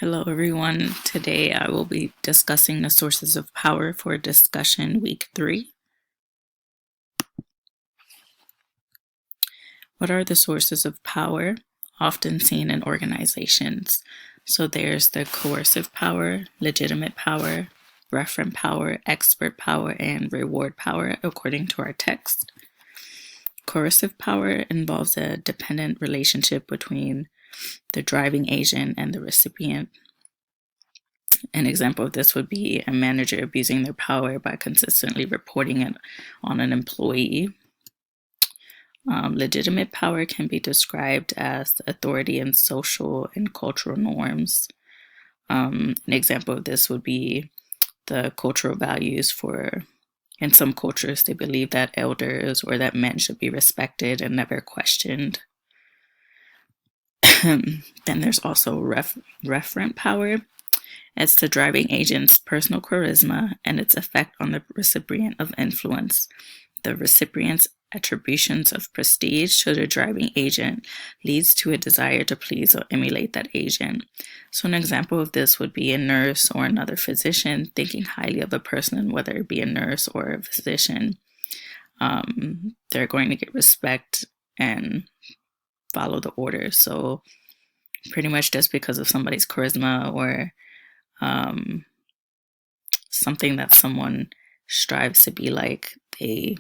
Hello, everyone. Today I will be discussing the sources of power for discussion week 3. What are the sources of power often seen in organizations? So there's the coercive power, legitimate power, referent power, expert power, and reward power, according to our text. Coercive power involves a dependent relationship between the driving agent and the recipient. An example of this would be a manager abusing their power by consistently reporting it on an employee. Legitimate power can be described as authority in social and cultural norms. An example of this would be the cultural values in some cultures, they believe that elders or that men should be respected and never questioned. Then there's also referent power. It's the driving agent's personal charisma and its effect on the recipient of influence. The recipient's attributions of prestige to the driving agent leads to a desire to please or emulate that agent. So an example of this would be a nurse or another physician thinking highly of a person, whether it be a nurse or a physician. They're going to get respect and follow the orders. So pretty much just because of somebody's charisma or something that someone strives to be like, they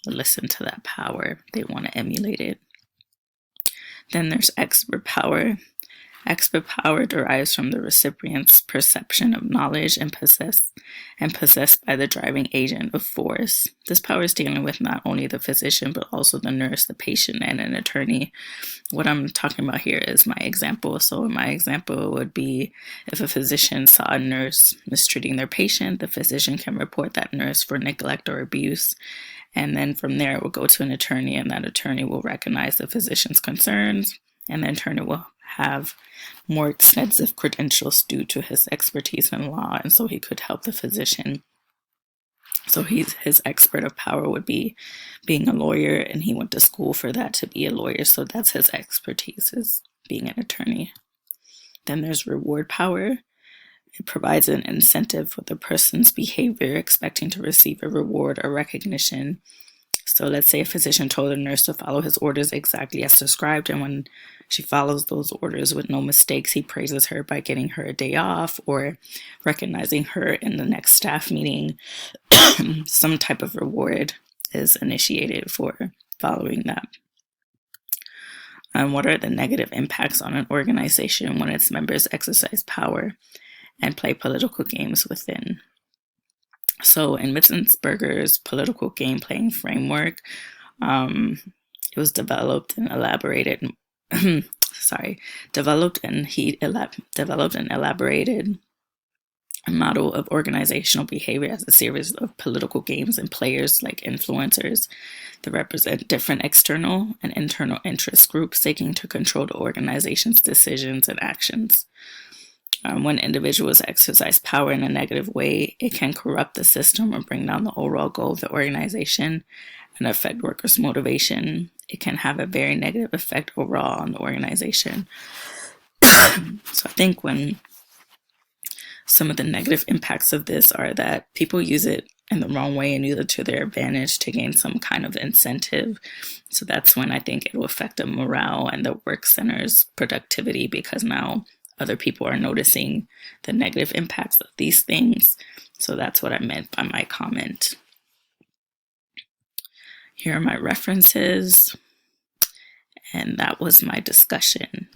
listen to that power. They want to emulate it. Then there's expert power. Expert power derives from the recipient's perception of knowledge and possessed by the driving agent of force. This power is dealing with not only the physician, but also the nurse, the patient, and an attorney. What I'm talking about here is my example. So my example would be if a physician saw a nurse mistreating their patient, the physician can report that nurse for neglect or abuse. And then from there, it will go to an attorney, and that attorney will recognize the physician's concerns, and the attorney will have more extensive credentials due to his expertise in law, and so he could help the physician. So his expert of power would be being a lawyer, and he went to school for that to be a lawyer, so that's his expertise, is being an attorney. Then there's reward power. It provides an incentive for the person's behavior, expecting to receive a reward or recognition. So let's say a physician told a nurse to follow his orders exactly as described, and when she follows those orders with no mistakes, he praises her by getting her a day off or recognizing her in the next staff meeting. Some type of reward is initiated for following that. And what are the negative impacts on an organization when its members exercise power and play political games within? So in Mittensberger's political game playing framework, it was developed and elaborated. Developed and elaborated a model of organizational behavior as a series of political games and players like influencers that represent different external and internal interest groups seeking to control the organization's decisions and actions. When individuals exercise power in a negative way, it can corrupt the system or bring down the overall goal of the organization and affect workers' motivation. It can have a very negative effect overall on the organization. So I think when some of the negative impacts of this are that people use it in the wrong way and use it to their advantage to gain some kind of incentive. So that's when I think it will affect the morale and the work center's productivity, because now other people are noticing the negative impacts of these things. So that's what I meant by my comment. Here are my references, and that was my discussion.